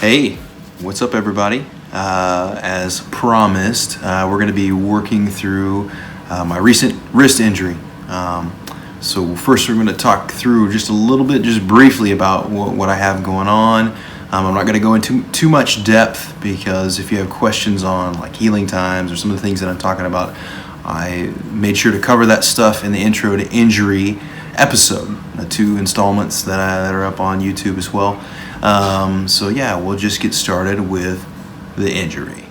Hey, what's up everybody? As promised, we're going to be working through my recent wrist injury. So first we're going to talk through just a little bit, just briefly about what I have going on. I'm not going to go into too much depth because if you have questions on like healing times or some of the things that I'm talking about, I made sure to cover that stuff in the intro to injury episode, the 2 installments that are up on YouTube as well. So yeah, we'll just get started with the injury.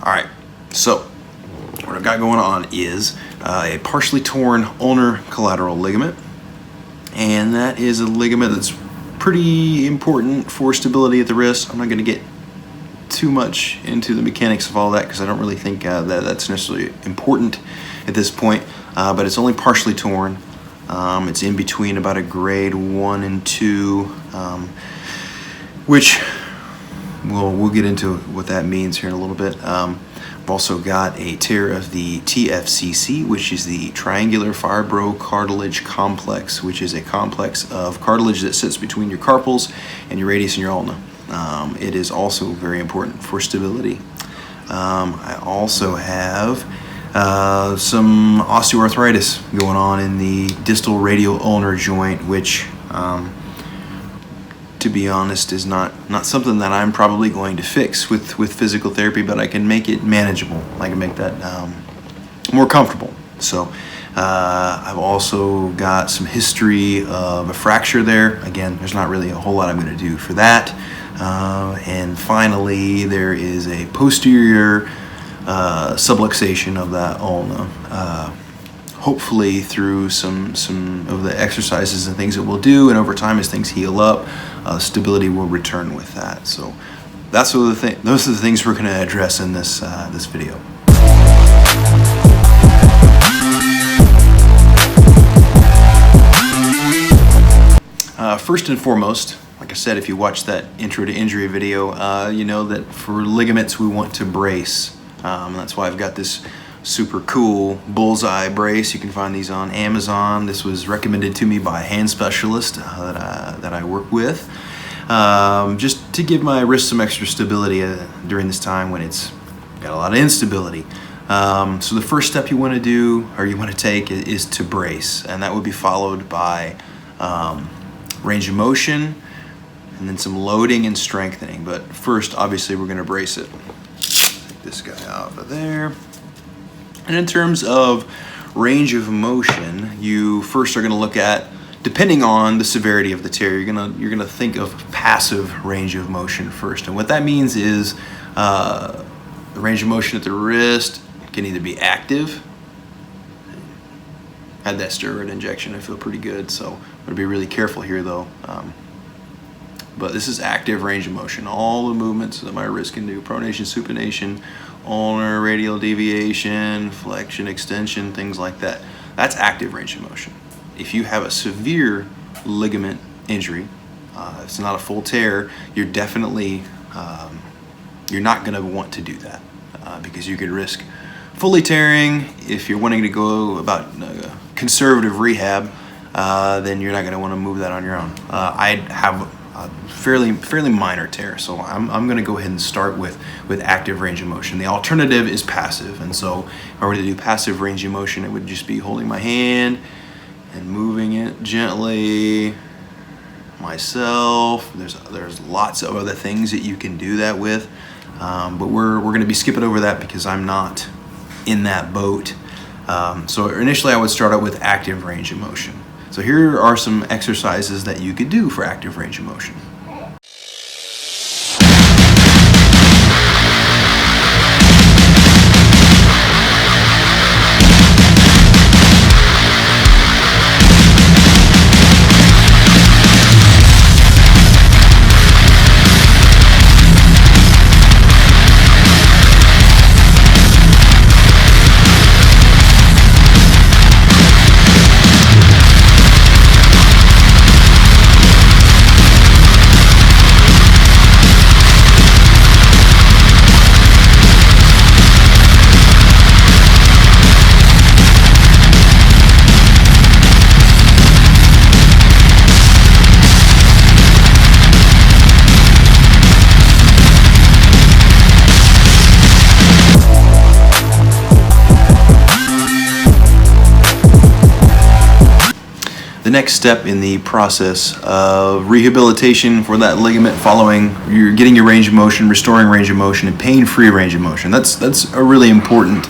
Alright, so what I've got going on is a partially torn ulnar collateral ligament, and that is a ligament that's pretty important for stability at the wrist. I'm not going to get too much into the mechanics of all that because I don't really think that's necessarily important at this point, but it's only partially torn. It's in between about a grade 1 and 2, which we'll get into what that means here in a little bit. I've also got a tear of the TFCC, which is the triangular fibrocartilage complex, which is a complex of cartilage that sits between your carpals and your radius and your ulna. It is also very important for stability. I also have some osteoarthritis going on in the distal radial ulnar joint, which to be honest is not something that I'm probably going to fix with physical therapy, but I can make it manageable. I can make that more comfortable. So I've also got some history of a fracture there. Again, there's not really a whole lot I'm going to do for that. And finally, there is a posterior subluxation of that ulna. Hopefully through some of the exercises and things that we'll do, and over time as things heal up, stability will return with that. So those are the things we're going to address in this video. First and foremost, like I said, if you watch that intro to injury video, you know that for ligaments we want to brace. That's why I've got this super cool bullseye brace. You can find these on Amazon. This was recommended to me by a hand specialist that I work with, just to give my wrist some extra stability during this time when it's got a lot of instability. So the first step you want to do, or you want to take, is to brace, and that would be followed by range of motion and then some loading and strengthening. But first, obviously, we're going to brace it. Take this guy out of there. And in terms of range of motion, you first are going to look at, depending on the severity of the tear, you're going to think of passive range of motion first. And what that means is the range of motion at the wrist can either be active. Had that steroid injection, I feel pretty good, so I'm going to be really careful here though. But this is active range of motion. All the movements that my wrist can do: pronation, supination, ulnar, radial deviation, flexion, extension, things like that. That's active range of motion. If you have a severe ligament injury, it's not a full tear, you're definitely, you're not going to want to do that because you could risk fully tearing. If you're wanting to go about conservative rehab, then you're not going to want to move that on your own. I have a fairly minor tear, so I'm going to go ahead and start with active range of motion. The alternative is passive, and so if I were to do passive range of motion, it would just be holding my hand and moving it gently myself. There's lots of other things that you can do that with, but we're going to be skipping over that because I'm not in that boat. So initially I would start out with active range of motion. So here are some exercises that you could do for active range of motion. next step in the process of rehabilitation for that ligament, following you're getting your range of motion, restoring range of motion, and pain-free range of motion. That's a really important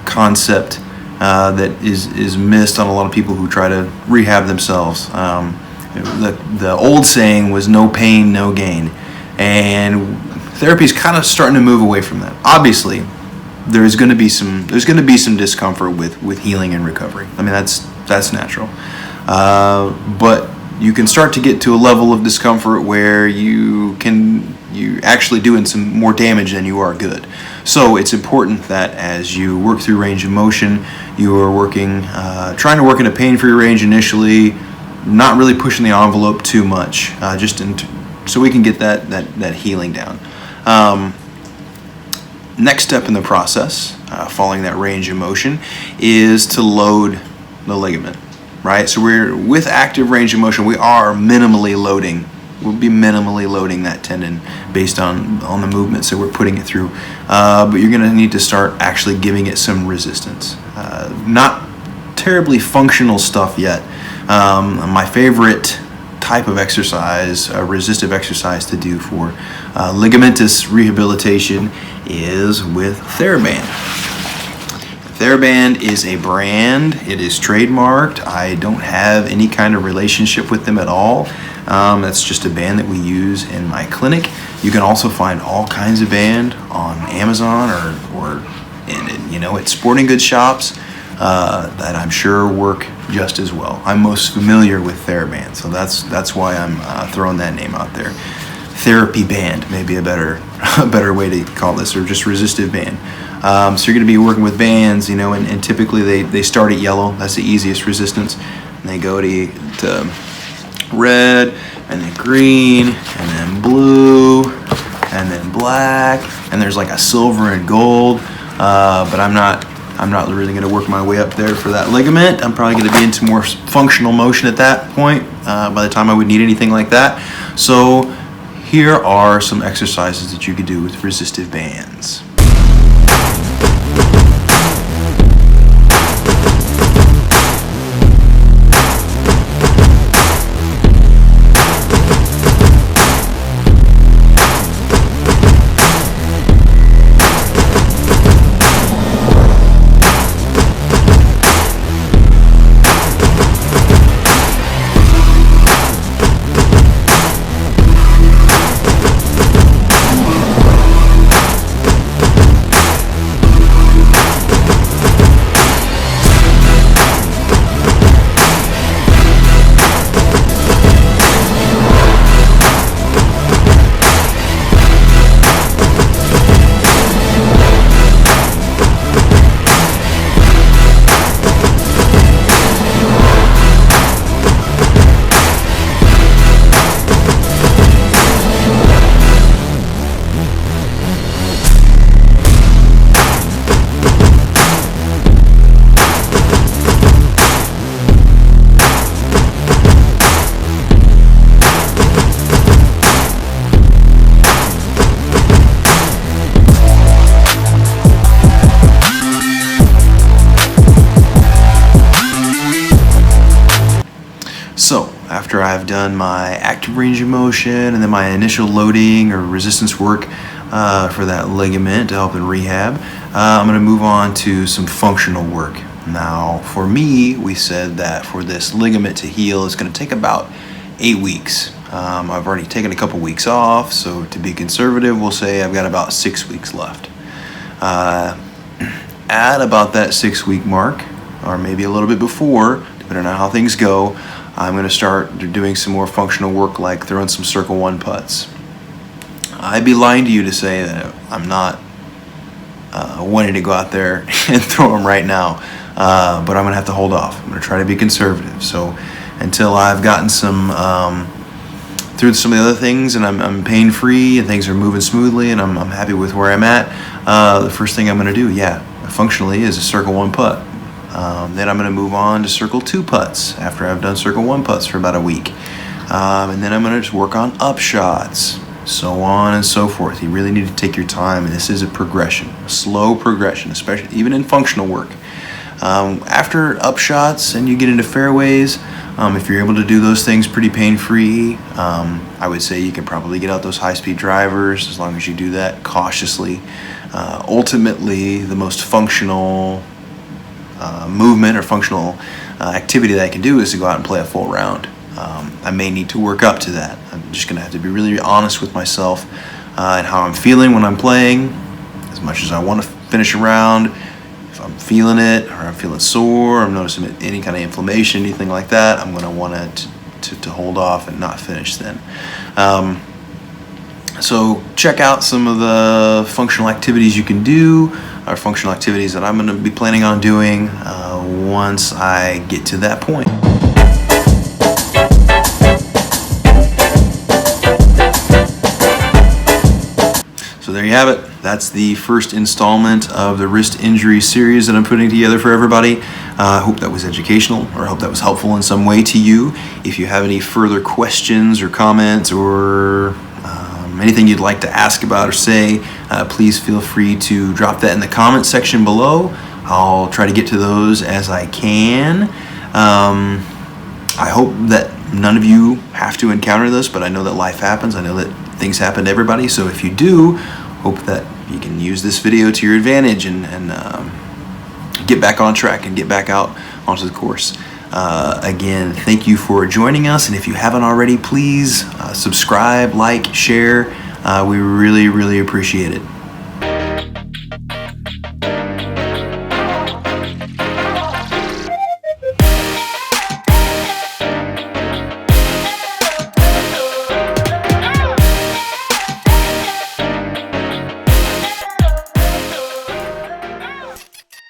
concept that is missed on a lot of people who try to rehab themselves. The old saying was "no pain, no gain," and therapy is kind of starting to move away from that. Obviously, there's going to be some discomfort with healing and recovery. I mean, that's natural. But you can start to get to a level of discomfort where you're actually doing some more damage than you are good. So it's important that as you work through range of motion, you are trying to work in a pain-free range initially, not really pushing the envelope too much, so we can get that healing down. Next step in the process, following that range of motion, is to load the ligament, right? So with active range of motion, we are minimally loading. We'll be minimally loading that tendon based on the movements that we're putting it through. But you're going to need to start actually giving it some resistance. Not terribly functional stuff yet. My favorite type of exercise, a resistive exercise to do for ligamentous rehabilitation, is with TheraBand. TheraBand is a brand. It is trademarked. I don't have any kind of relationship with them at all. That's just a band that we use in my clinic. You can also find all kinds of band on Amazon or at sporting goods shops that I'm sure work just as well. I'm most familiar with TheraBand, so that's why I'm throwing that name out there. Therapy band, maybe a better way to call this, or just resistive band. So you're going to be working with bands, and typically they start at yellow. That's the easiest resistance. And they go to red, and then green, and then blue, and then black, and there's like a silver and gold. But I'm not really going to work my way up there for that ligament. I'm probably going to be into more functional motion at that point by the time I would need anything like that. So here are some exercises that you could do with resistive bands. So after I've done my active range of motion and then my initial loading or resistance work for that ligament to help in rehab, I'm going to move on to some functional work. Now for me, we said that for this ligament to heal, it's going to take about 8 weeks. I've already taken a couple weeks off, so to be conservative, we'll say I've got about 6 weeks left. At about that 6-week mark, or maybe a little bit before, depending on how things go, I'm going to start doing some more functional work, like throwing some circle 1 putts. I'd be lying to you to say that I'm not wanting to go out there and throw them right now, but I'm going to have to hold off. I'm going to try to be conservative. So until I've gotten through some of the other things and I'm pain-free and things are moving smoothly and I'm happy with where I'm at, the first thing I'm going to do, functionally, is a circle 1 putt. Then I'm going to move on to circle 2 putts after I've done circle 1 putts for about a week. And then I'm going to just work on up shots, so on and so forth. You really need to take your time, and this is a progression, a slow progression, especially even in functional work. After upshots and you get into fairways, if you're able to do those things pretty pain-free, I would say you can probably get out those high-speed drivers as long as you do that cautiously. Ultimately, the most functional movement or functional activity that I can do is to go out and play a full round. I may need to work up to that. I'm just going to have to be really honest with myself and how I'm feeling when I'm playing. As much as I want to finish a round, if I'm feeling it or I'm feeling sore, or I'm noticing any kind of inflammation, anything like that, I'm going to want to hold off and not finish then. So check out some of the functional activities you can do, or functional activities that I'm going to be planning on doing once I get to that point. So there you have it. That's the first installment of the wrist injury series that I'm putting together for everybody. I hope that was educational, or I hope that was helpful in some way to you. If you have any further questions or comments or anything you'd like to ask about or say, please feel free to drop that in the comment section below. I'll try to get to those as I can. I hope that none of you have to encounter this, but I know that life happens. I know that things happen to everybody. So if you do, hope that you can use this video to your advantage and get back on track and get back out onto the course. Again, thank you for joining us, and if you haven't already, please subscribe, like, share. We really, really appreciate it.